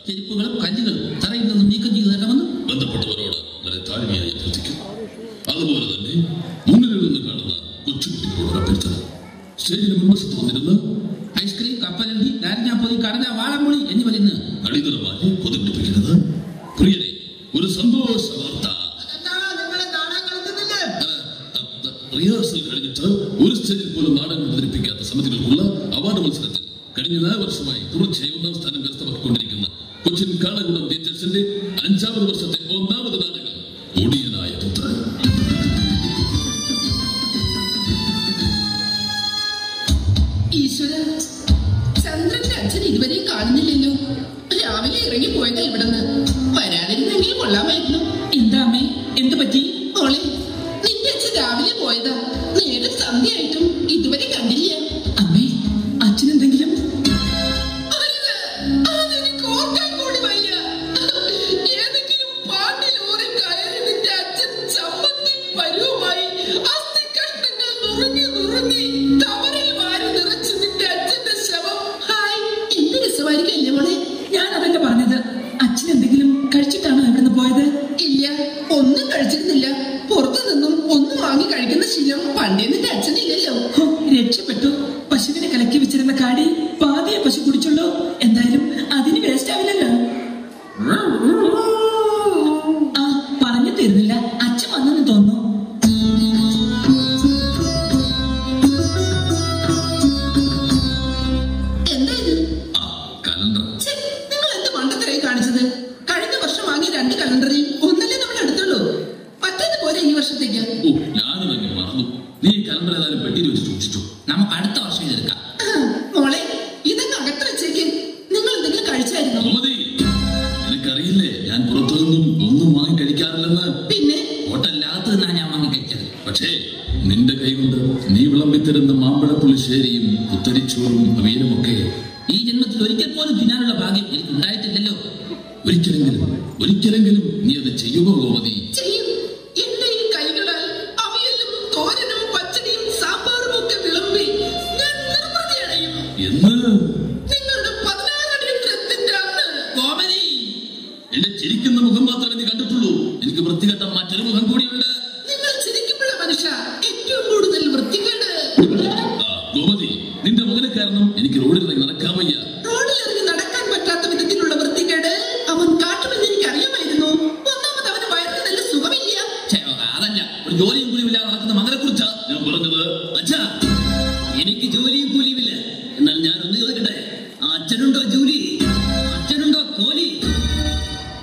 ചെരുപ്പുകളും കല്ലുകളും തറയിൽ നിന്നും നീക്കം ചെയ്തു തരണമെന്ന് ബന്ധപ്പെട്ടവരോട് വളരെ താഴ്മയായി അഭ്യർത്ഥിക്കും. അതുപോലെ തന്നെ മുന്നിൽ നിന്ന് കാണുന്ന കൊച്ചുകുട്ടികളോട് അഭ്യർത്ഥന. സ്റ്റേജിന് മുൻവശത്ത് വന്നിരുന്ന് ഐസ്ക്രീം, കപ്പലണ്ടി, നാരങ്ങാപ്പൊതി, കടല, വാളംപുളി എന്നിവ നിന്ന് അടിതറമായി കൊതിപ്പിടിപ്പിക്കുന്നത്. പ്രിയരെ, ഒരു സന്തോഷ വാർത്ത. റിഹേഴ്സൽ കഴിഞ്ഞിട്ട് ഒരു സ്റ്റേജിൽ പോലും നാടകം അവതരിപ്പിക്കാത്ത സമിതികൾക്കുള്ള അവാർഡ് മത്സരത്തിൽ കഴിഞ്ഞ 4 വർഷമായി തുടർച്ചയായി 1ാം സ്ഥാനം കരസ്ഥമാക്കിക്കൊണ്ടിരിക്കുന്ന കൊച്ചിൻ കാളകുളം തിയേറ്റേഴ്സിന്റെ 5ാമത് വർഷത്തെ 1ാമത് നാടകം ഒടിയനായ പുത്രൻ. ഈശ്വര, ചന്ദ്രന്റെ അച്ഛൻ ഇതുവരെയും കാണുന്നില്ലല്ലോ. രാവിലെ ഇറങ്ങി പോയതാ ഇവിടുന്ന്. വരാതിരുന്നെങ്കിൽ കൊള്ളാമായിരുന്നു. എന്താ അമ്മേ, എന്ത് പറ്റി? മോളെ, നിന്റെ അച്ഛൻ രാവിലെ പോയതാ. നേരെ സന്ധ്യയായിട്ടും ഇതുവരെ കണ്ടില്ല. അമ്മേ, അച്ഛനെന്തെങ്കിലും? അതെനിക്ക് ഓർക്കാൻ കൂടി വയ്യ. ഏതെങ്കിലും പാണ്ടി ലോറി കയറി നിന്റെ അച്ഛൻ ചമ്മന്തി പരുവുമായി അസ്ഥി കഷ്ണങ്ങൾ നുറുങ്ങി നുറുങ്ങി തവറിൽ വാരി നിറച്ച് നിന്റെ അച്ഛന്റെ ശവം. ഹായ്, എന്ത് രസമായിരിക്കല്ലേ മോളെ. ഞാൻ അതല്ല പറഞ്ഞത്. അച്ഛൻ എന്തെങ്കിലും കഴിച്ചിട്ടാണോ ഇവിടുന്ന് പോയത്? ഇല്ല, ഒന്നും കഴിച്ചിരുന്നില്ല. പുറത്തു നിന്നും ഒന്നും വാങ്ങി കഴിക്കുന്ന ശീലം പണ്ടേ നിന്റെ അച്ഛനില്ലല്ലോ. രക്ഷപ്പെട്ടു. പശുവിനെ കലക്കി വെച്ചിരുന്ന കാടി പാതിയെ പശു കുടിച്ചുള്ളൂ. എന്തായാലും അതിന് വേസ്റ്റ് ആവില്ലല്ലോ. ആ, പറഞ്ഞു തീർന്നില്ല. അച്ഛൻ വന്നെന്ന് തോന്നുന്നു. എന്താ ഇത്? കലണ്ടർ. നിങ്ങൾ എന്ത് മണ്ടത്തരായി കാണിച്ചത്? കഴിഞ്ഞ വർഷം വാങ്ങിയ 2 കലണ്ടറിൽ ഒന്നല്ലേ നമ്മൾ എടുത്തുള്ളൂ. മറ്റേത് പോലെ ഈ വർഷത്തേക്ക്. ഞാനതങ്ങ് മറന്നു. നീ കലണ്ടർ ഏതായാലും പെട്ടിയിൽ വെച്ച് സൂക്ഷിച്ചു. നമുക്ക് അടുത്ത വർഷം ഇതെടുക്കാം. മോളെ, ഇതൊക്കെ അകത്ത് വെച്ചേക്ക്. നിങ്ങൾ എന്തെങ്കിലും കഴിച്ചായിരുന്നോ? എനിക്കറിയില്ലേ, ഞാൻ പുറത്തുനിന്നും ഒന്നും വാങ്ങി കഴിക്കാറില്ലെന്ന്. പിന്നെ ഹോട്ടലിനകത്ത് നിന്നാണ് ഞാൻ വാങ്ങി കഴിച്ചത്. പക്ഷേ നിന്റെ കൈകൊണ്ട് നീ വിളമ്പിത്തരുന്ന മാമ്പഴപ്പുളിശ്ശേരിയും കുത്തരിച്ചോറും അവിയലുമൊക്കെ ഈ ജന്മത്തിൽ ഒരിക്കൽ പോലും തിന്നാനുള്ള ഭാഗ്യം എനിക്ക് ഉണ്ടായിട്ടില്ലല്ലോ. ഒരിക്കലെങ്കിലും നീ അത് ചെയ്യുമോ ഗോമതി? ചെയ്യും. എന്റെ ഈ കൈകളാൽ അവിയലും തോരനും പച്ചടിയും സാമ്പാറും ഒക്കെ വിളമ്പി ഞാൻ നിർവൃതിയടയും. എന്ന് നിങ്ങളുടെ 16 അടി വൃത്തിന്റെ അന്ന്. കോമതി, എന്റെ ചിരിക്കുന്ന മുഖം മാത്രമേ നീ കണ്ടിട്ടുള്ളൂ. എനിക്ക് വൃത്തികെട്ട മറ്റൊരു മുഖം കൂടിയുണ്ട്. നിങ്ങൾ ചിരിക്കുമ്പോഴാ മനുഷ്യ ഏറ്റവും കൂടുതൽ വൃത്തികേട്. ഗോമതി, നിന്റെ മകനെ കാരണം എനിക്ക് റോഡിൽ ഇറങ്ങി നടക്കാൻ വയ്യ. റോഡിലിറങ്ങി നടക്കാൻ പറ്റാത്ത വിധത്തിലുള്ള വൃത്തികേട് അവൻ കാട്ടുമെന്ന് എനിക്ക് അറിയാമായിരുന്നു. ഒന്നാമത് അവന് വയറിന് നല്ല സുഖമില്ല. അതല്ല, ഒരു ജോലിയും കൂലിയില്ലാതെ നടക്കുന്ന മകനെ കുറിച്ചാ ഞാൻ പറഞ്ഞത്. അച്ഛാ, എനിക്ക് ജോലിയും കൂലിയുമില്ല. എന്നാൽ ഞാൻ ഒന്ന് ചോദിക്കട്ടെ, അച്ഛനുണ്ടോ ജോലി? അച്ഛനുണ്ടോ കോലി?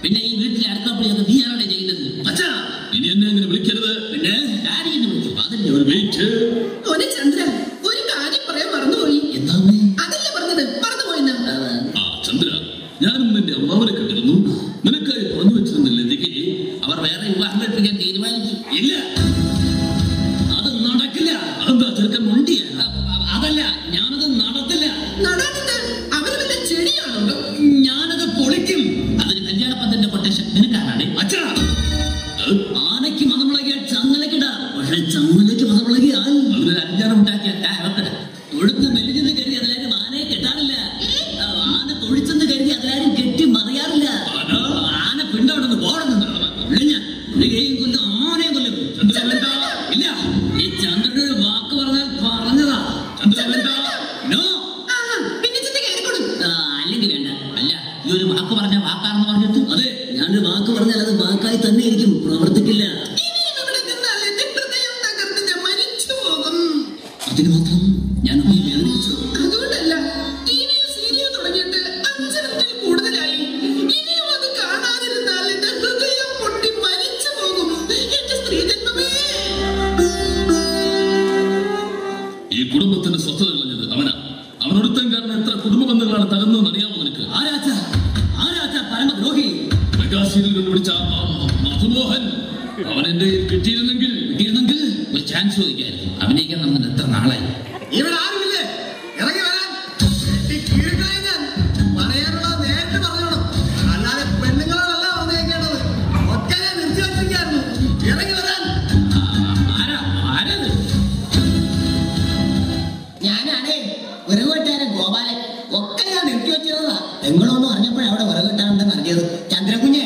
പിന്നെ ഈ വീട്ടിലെ അടുക്കളപ്പണിയൊക്കെ നീ ആരാണ് ചെയ്യുന്നത്? അച്ഛാ, ഇനി എന്നെ അങ്ങനെ വിളിക്കരുത്. പിന്നെ ഡാഡി എന്ന് വിളിച്ചു. അതല്ലേ ഒരു വെയിറ്റ്. ഓനെ ചന്ദ്ര, ഒരു കാര്യം പറയാൻ മറന്നുപോയി. എന്താണ്? അതല്ല പറഞ്ഞത്, മറന്നുപോയിന്ന്. ചന്ദ്ര, ഞാനും നിന്റെ അമ്മാവനെ കണ്ടിരുന്നു. നിനക്കായി പറഞ്ഞു വെച്ചിരുന്നില്ല ലതികെ? അവർ വേറെ വിവാഹം കഴിപ്പിക്കാൻ തീരുമാനിച്ചു. ഇല്ല, അത് നടക്കില്ല. അതെന്താ ചെറുക്കൻ മൊണ്ടിയാണ്? അതല്ല, ഞാനത് നടത്തില്ല. നടാനിട്ട് അവന് വല്ല ചെടിയാണോ? ഞാനത് പൊളിക്കും. അതിന് കല്യാണപ്പന്തലിന്റെ കൊട്ടേഷൻ നിനക്കാനാണ്. അച്ഛാ, ആനയ്ക്ക് മതമുളകിയാൽ ചങ്ങലക്കിടാ. പക്ഷെ ചങ്ങലയ്ക്ക് മതമുളകിയാൽ അവരൊരു അഞ്ചാനം ഉണ്ടാക്കിയാൽ തൊഴുത്ത് മെല്ലിച്ചെന്ന് കരുതി അതിലാരും ആനയെ കെട്ടാറില്ല. ആന തൊഴിച്ചെന്ന് കരുതി അതിലാരും കെട്ടി മറിയാറില്ല. ആന പിണ്ടോടെന്ന് പോകണമെന്ന് പുള്ളികയും കൊല്ലും, ആനയും കൊല്ലും. ഇല്ല, ഈ ചന്ദ്രന്റെ ഒരു വാക്ക് പറഞ്ഞാൽ പറഞ്ഞതാ. നോ, അല്ലെങ്കിൽ വേണ്ട. അല്ല, ഈ ഒരു വാക്ക് പറഞ്ഞ വാക്കാണെന്ന് പറഞ്ഞിട്ട് അതെ, ഞാനൊരു വാക്ക് പറഞ്ഞാൽ അത് വാക്കായി തന്നെ ഇരിക്കും, പ്രവർത്തിക്കില്ല. അതിന് മാത്രം ഞാൻ വേദനിപ്പിച്ചു. അതുകൊണ്ടല്ല, ടിവിയിൽ സീരിയൽ തുടങ്ങിയിട്ട് 5 മിനിറ്റിൽ കൂടുതലായി. ഇനിയും അത് കാണാതിരുന്നാൽ എന്റെ ഹൃദയം പൊട്ടി മരിച്ചു പോകും. എന്റെ സ്ത്രീജന്മമേ. ഈ കുടുംബത്തിന്റെ സ്വസ്ഥത കളഞ്ഞത് അവനാ. അവനൊരുത്തൻ കാരണം എത്ര കുടുംബ ബന്ധങ്ങളാണ് തകർന്നതെന്ന് അറിയാമോ നിനക്ക്? ആരാച്ചാ പരമദ്രോഹി? മെഗാസീരിയൽ കണ്ടുപിടിച്ച മധുമോഹൻ. അവൻ എന്റെ കിട്ടിയിരുന്നെങ്കിൽ ഒരു ചാൻസ് ചോദിക്കായിരുന്നു. അഭിനയിക്കാൻ നമുക്ക് എത്ര നാളായി. ഇവിടെ ആരുമില്ലേ? ഇറങ്ങി വരാൻ. ഞാൻ പറയാനുള്ളത് നേരിട്ട് പറഞ്ഞോണം. അല്ലാതെ പെണ്ണുങ്ങളോടല്ല പറഞ്ഞേക്കേണ്ടത്. ഒക്കെ ഞാൻ നിർത്തി വച്ചിരിക്കായിരുന്നു. ഇറങ്ങി വരാൻ. ആരാത്? ഞാനാണേ ഒരു കൂട്ടുകാരൻ ഗോപാലൻ. ഒക്കെ ഞാൻ നിർത്തി വെച്ചതാ. നിങ്ങളൊന്നും അറിഞ്ഞപ്പോഴാ അവിടെ വിറകിട്ടാണെന്ന് അറിഞ്ഞത്. ചന്ദ്രകുഞ്ഞെ,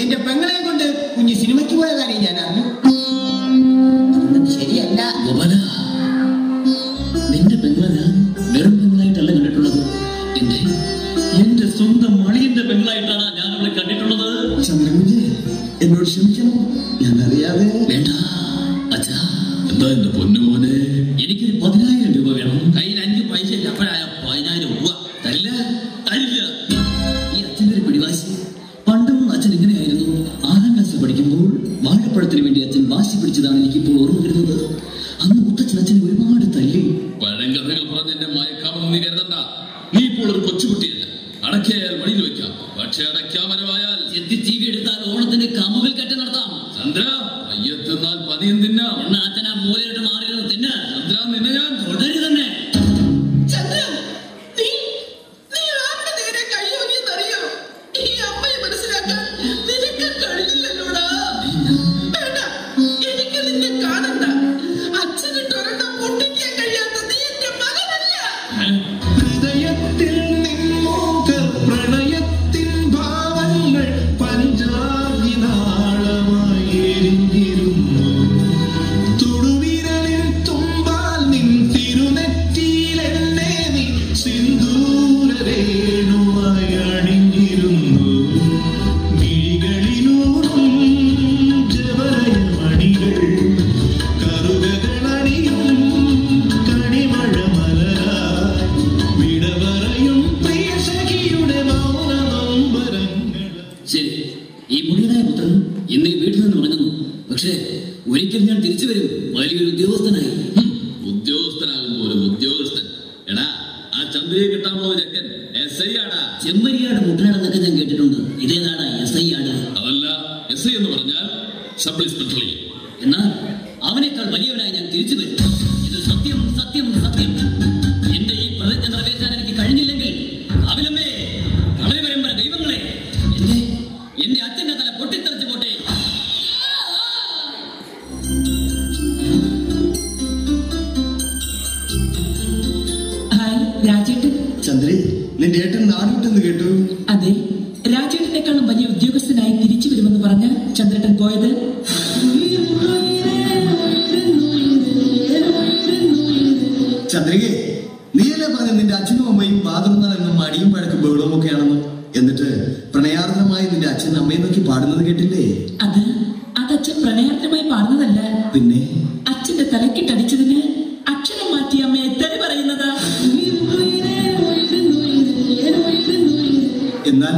എന്റെ പെങ്ങളെയും കൊണ്ട് കുഞ്ഞ് സിനിമയ്ക്ക് പോയ കാര്യം ഞാൻ അറിഞ്ഞു. ശരിയല്ല. നിന്റെ പെങ്ങളെ ഞാൻ വെറും പെങ്ങളായിട്ടല്ല കണ്ടിട്ടുള്ളത്. എന്റെ സ്വന്തം മണിയന്റെ പെങ്ങളായിട്ടാണ് ഞാൻ അവളെ കണ്ടിട്ടുള്ളത്. ചന്ദ്രകുഞ്ഞെ, എന്നോട് ക്ഷമിക്കണം, ഞാൻ അറിയാതെ. വേണ്ട അച്ഛാ. എന്താ എന്റെ പൊന്നുമോനെ? എനിക്കൊരു 10,000 രൂപ വേണം. കയ്യിൽ 5 പൈസ ഇല്ല. അപ്പോഴായ 10,000 രൂപ തരില്ല. ഈ അച്ഛൻ്റെ ഒരു പിടിവാശി. പണ്ടും അച്ഛൻ ഇങ്ങനെയായിരുന്നു. 6ാം ക്ലാസ്സിൽ പഠിക്കുമ്പോൾ വാഴപ്പഴത്തിന് വേണ്ടി അച്ഛൻ വാശി പിടിച്ചതാണ് എനിക്കിപ്പോൾ ഓർമ്മ വരുന്നത്. അന്ന് മുത്തച്ഛൻ അച്ഛനെ ഒരുപാട് തല്ലി. പഴങ്കഥകൾ പറഞ്ഞ് എന്നെ മയക്കാമെന്ന് നീ കരുതണ്ട. നീ ഇപ്പോൾ ഒരു കൊച്ചുകുട്ടിയല്ല. അടക്കയാൽ വഴിയിൽ വെക്കാം, പക്ഷെ അടയ്ക്കാമരമായാൽ ചെത്തി എടുത്താൽ ഓണത്തിന് കമുകൽ കെട്ട് നടത്താം. ചന്ദ്ര, അയ്യത്തെന്നാൽ പതിയും തിന്നാം. എന്നാ അച്ഛൻ ആ മൂലയിട്ട് മാറിയത് തിന്ന. ചന്ദ്ര, നിന്നെ ഞാൻ തുടരി തന്നെ. ചന്ദ്ര, നീ ആരുടെ നേരെ കൈയോങ്ങിയെന്നറിയോ? ഈ അമ്മയെ മനസ്സിലാക്കാൻ നിനക്ക് കഴിഞ്ഞില്ലല്ലോടാ. വേണ്ട, എനിക്ക് നിന്നെ കാണണ്ട. അച്ഛനിട്ട് ഒരെണ്ണം പൊട്ടിക്കാൻ കഴിയാത്ത നീ എന്റെ മകനല്ല. ഹൃദയത്തിൽ നിന്നോക പ്രണയത്തിൻ ഭാവങ്ങൾ പഞ്ചാഗ്നിനാളമായി എരിഞ്ഞിരുന്നു. തൊടുവിരലിൽ തുമ്പാൽ നിൻ തിരുനെറ്റിയിൽ എന്നെ നീ സിന്ദൂരരേണുമായി അണിഞ്ഞിരുന്നു. മിഴികളിലൂറും ജവരമണികൾ കറുകകളണിയും കണിമഴ മലരായി വിടവറയും പ്രിയ സഖിയുടെ മൗന നൊമ്പരങ്ങൾ. ശരി, ഈ മുടിയനായ പുത്രൻ ഇന്ന് ഈ വീട്ടിൽ നിന്ന് ഉറങ്ങുന്നു. പക്ഷേ ഒരിക്കൽ ഞാൻ തിരിച്ചു വരും, വലിയൊരു ഉദ്യോഗസ്ഥനായി. ഉദ്യോഗസ്ഥനാകുമ്പോ ഒരു ഉദ്യോഗസ്ഥൻ. എടാ, ആ ചന്ദ്രയെ കിട്ടാൻ പോകുന്ന ചെക്കൻ SI ആടാ. ചെമ്മരിയാട് മുട്ടനാടെന്നൊക്കെ ഞാൻ കേട്ടിട്ടുണ്ട്. ഇതേതാണ് SI ആട്? അതല്ല, SI എന്ന് പറഞ്ഞാൽ സബ് ഇൻസ്പെക്ടർ. എന്നാൽ അവനേക്കാൾ വലിയവനായി ഞാൻ തിരിച്ചു വരും. ഇത് സത്യം, സത്യം, സത്യം. എന്റെ ഈ പ്രതിജ്ഞ നിറവേറ്റാൻ എനിക്ക് കഴിഞ്ഞില്ലെങ്കിൽ അവിലമ്മേ, അവരെ വരുമ്പോ ദൈവങ്ങളെ, എന്റെ അച്ഛന്റെ തല പൊട്ടിത്തെറിച്ചു പോട്ടെ. ഹായ് രാജേട്ടൻ. ചന്ദ്രേ, നിന്റെ ഏട്ടൻ നാടുവിട്ടെന്ന് കേട്ടു. അതെ, രാജേട്ടനെക്കാളും വലിയ ഉദ്യോഗസ്ഥനായി തിരിച്ചു വരുമെന്ന് പറഞ്ഞ് ചന്ദ്രേട്ടൻ പോയത്. ചന്ദ്രികെ, നീയല്ലേ പറഞ്ഞ നിന്റെ അച്ഛനും അമ്മയും പാതുറന്നാലെന്നും അടിയും പഴക്കും ബഹളവും ഒക്കെയാണെന്ന്. എന്നിട്ട് പ്രണയാർദ്രമായി നിന്റെ അച്ഛനും അമ്മയും നോക്കി പാടുന്നത് കേട്ടില്ലേ? അത് അച്ഛൻ പ്രണയാർത്ഥമായി പാടുന്നതല്ല. പിന്നെ അച്ഛന്റെ തലക്കിട്ടടിച്ചതിന് അക്ഷരം മാറ്റി അമ്മയെ തെറി പറയുന്നതാ. എന്നാൽ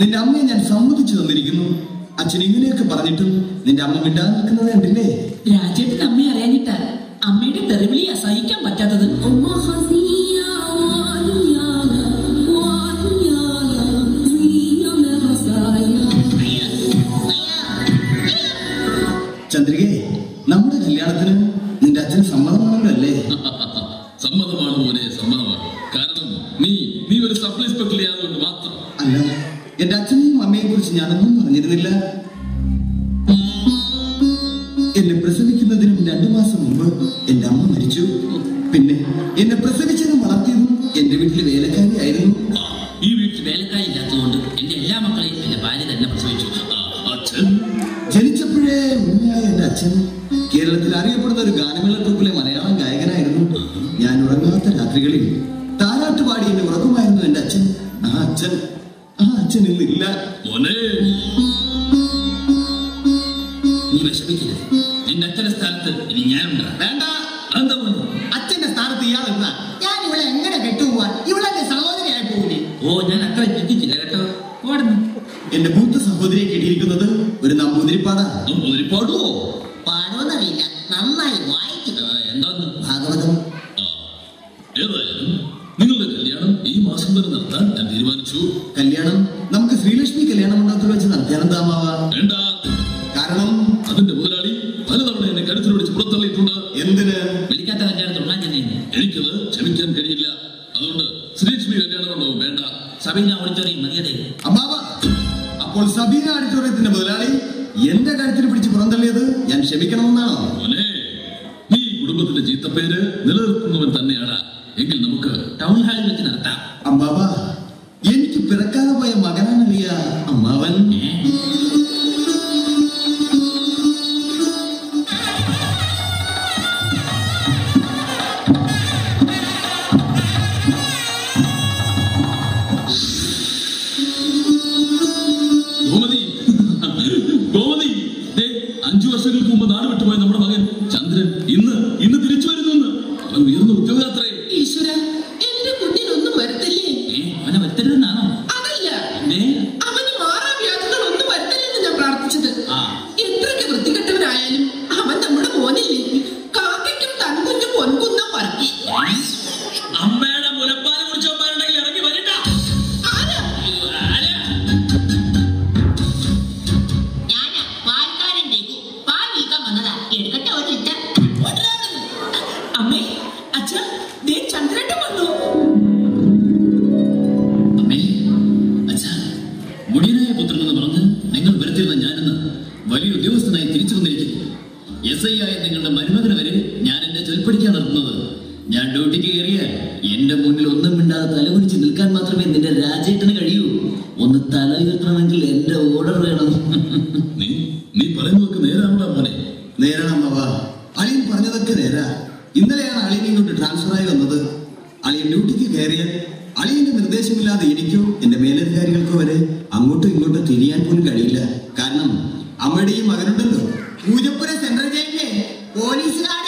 നിന്റെ അമ്മയെ ഞാൻ സമ്മതിച്ചു തന്നിരിക്കുന്നു. അച്ഛൻ ഇങ്ങനെയൊക്കെ പറഞ്ഞിട്ടും നിന്റെ അമ്മ മിണ്ടാതെ നിൽക്കുന്നത് കണ്ടില്ലേ? രാജേട്ടൻ അമ്മയെ അറിയാനിട്ടാ അമ്മയുടെ തെറിവിളി അസഹിക്കാൻ പറ്റാത്തത്. ചന്ദ്രികെ, നമ്മുടെ കല്യാണത്തിന് നിന്റെ അച്ഛന് സമ്മതമാണല്ലോ അല്ലേ? സമ്മതമാണ് മോനെ, സമ്മതമാണ്. കാരണം നീ ഒരു സബ് ഇൻസ്പെക്ടർ ആയതുകൊണ്ട് മാത്രം. അല്ല, എന്റെ അച്ഛനെയും അമ്മയെ കുറിച്ച് ഞാനൊന്നും പറഞ്ഞിരുന്നില്ല. എന്നെ പ്രസവിക്കുന്നതിനും 2 മാസം മുമ്പ് എന്റെ അമ്മ മരിച്ചു. പിന്നെ എന്നെ പ്രസവിച്ചതും വളർത്തിയതും എന്റെ വീട്ടിലെ വേലക്കാരിയായിരുന്നു. ഈ വീട്ടിൽ വേലക്കാരി ഇല്ലാത്തതുകൊണ്ട് എന്റെ എല്ലാ മക്കളെയും എന്റെ ഭാര്യ തന്നെ പ്രസവിച്ചു. അച്ഛൻ ജനിച്ചപ്പോഴേ ഉണ്ണിയായ എന്റെ അച്ഛൻ കേരളത്തിൽ അറിയപ്പെടുന്ന ഒരു ഗാനമേള ട്രൂപ്പിലെ മലയാളം ഗായകനായിരുന്നു. ഞാൻ ഉറങ്ങാത്ത രാത്രികളിൽ താരാട്ട് പാടി എന്നെ ഉറക്കുമായിരുന്നു എന്റെ അച്ഛൻ. ആ അച്ഛൻ ഇന്നില്ല. മോനെ, നീ വിഷമിക്കരുത്. നിന്റെ അച്ഛന്റെ സ്ഥാനത്ത് ഇനി ഞാനുണ്ട്. വേണ്ട, എന്താ പറഞ്ഞു? അച്ഛന്റെ സ്ഥാനത്ത് ഇയാളെന്ന ഞാൻ ഇവിടെ എങ്ങനെ കെട്ടുപോവാൻ? ഇവളെന്റെ സഹോദരിയായി പോകൂലേ? ഓ, ഞാൻ അത്ര ചിന്തിച്ചില്ല കേട്ടോ. ഓടുന്നു. എന്റെ മൂത്ത സഹോദരിയെ കെട്ടിയിരിക്കുന്നത് ഒരു നമ്പൂതിരിപ്പാടാ. പാടുവോ? പാടുമെന്നറിയില്ല, നന്നായി വായിക്കും. എന്താന്ന്? ഭാഗവതം. ഏതായാലും നിങ്ങളുടെ കല്യാണം ഈ മാസം തന്നെ നടത്താൻ ഞാൻ തീരുമാനിച്ചു. കല്യാണം നമുക്ക് ശ്രീലക്ഷ്മി കല്യാണ മണ്ഡപത്തിൽ വെച്ച് നടത്തിയാണെന്താമാവാ? വേണ്ട, കാരണം അതിന്റെ മുതലാളി പലതവണ എന്നെ കരുത്തിൽ പിടിച്ച് പുറത്തള്ളിയിട്ടുണ്ട്. എന്തിന്? വിളിക്കാത്ത കല്യാണത്തിൽ ഉണ്ണാൻ ചെന്നേന്ന്. എനിക്കത് ക്ഷമിക്കാൻ കഴിയില്ല. അതുകൊണ്ട് ശ്രീലക്ഷ്മി കല്യാണം മണ്ഡപം വേണ്ട. സഭയിൽ ഓഡിറ്റോറിയം മതിയതേ. അമ്മാവ, അപ്പോൾ സബീന ഓഡിറ്റോറിയത്തിന്റെ മുതലാളി എന്റെ കഴുത്തിൽ പിടിച്ച് പുറന്തള്ളിയത് ഞാൻ ക്ഷമിക്കണമെന്നാണോ? മോനെ, നീ കുടുംബത്തിന്റെ ചീത്തപ്പേര് നിലനിർത്തുന്നവൻ തന്നെയാണ്. എങ്കിൽ നമുക്ക് ടൗൺ ഹാളിൽ വെച്ച് നടത്താം. അമ്മാവ, എനിക്ക് പിറക്കാതെ പോയ മകനാണ് ഗോമതി, ഗോമതി, 5 വർഷങ്ങൾക്ക് മുമ്പ് നാട് വിട്ടുപോയ നമ്മുടെ മകൻ ചന്ദ്രൻ ഇന്ന് തിരിച്ചു വരുന്നു. അവൻ ഉയർന്ന ഉദ്യോഗാത്രേ. ഈശ്വര, എന്റെ കുഞ്ഞിനൊന്നും വരുത്തില്ലേ? അവനെ വരുത്തരുതെന്നാണോ? അതല്ല, അവന് മാറാവ്യാധികൾ ഒന്നും വരുത്തില്ലെന്ന് ഞാൻ പ്രാർത്ഥിച്ചത്. എത്രയ്ക്ക് വൃത്തികെട്ടവനായാലും അവൻ നമ്മുടെ മോനില്ലേ? കാക്കയ്ക്കും തൻകുഞ്ഞു പൊൻകുന്ന പറക്കി. അമ്മയുടെ മുലപ്പാൽ കുടിച്ചവന്മാരുണ്ടെങ്കിൽ ഇറങ്ങി വരണ്ട. ഞാനാ പാൽക്കാരൻ രഘു. പാൽ വീക്കാൻ വന്നതാ. എടുക്കട്ടെ ഒരു ലിറ്റർ. അമ്മേ, അച്ഛാ, ദേ ചന്ദ്രേട്ടൻ വന്നു. അമ്മേ, അച്ഛാ, മുടിയനായ പുത്രനെന്ന് പറഞ്ഞ് നിങ്ങൾ വരുത്തിരുന്ന ഞാനിന്ന് വലിയ ഉദ്യോഗസ്ഥനായി തിരിച്ചു വന്നിരിക്കുന്നു. SI ആയ നിങ്ങളുടെ മരുമകന് വരെ ഞാൻ എന്നെ ചെൽപ്പടിക്കാൻ നിർത്തുന്നത്. ഞാൻ ഡ്യൂട്ടിക്ക് കയറിയാൽ എന്റെ മുന്നിൽ ഒന്നും മിണ്ടാതെ തലകുനിച്ച് നിൽക്കാൻ മാത്രമേ നിന്റെ രാജേട്ടന് കഴിയൂ. ഒന്ന് തല ഉയർത്തണമെങ്കിൽ എന്റെ ഓർഡർ വേണം. നീ പറയുന്നതൊക്കെ നേരാണോ മോനെ? നേരാണ് അമ്മവ. അളിയൻ പറഞ്ഞതൊക്കെ നേരാ. ഇന്നലെയാണ് അളിയൻ ഇങ്ങോട്ട് ട്രാൻസ്ഫർ ആയി വന്നത്. അളിയൻ ഡ്യൂട്ടിക്ക് കയറിയാൽ അളിയന്റെ നിർദ്ദേശമില്ലാതെ എനിക്കോ എന്റെ മേലധികാരികൾക്കോ വരെ അങ്ങോട്ടും ഇങ്ങോട്ടും തിരിയാൻ പോലും കഴിയില്ല. കാരണം അമ്മയുടെയും മകനുണ്ടല്ലോ, പൂജപ്പുര സെൻട്രൽ ജയിലിലെ പോലീസുകാർ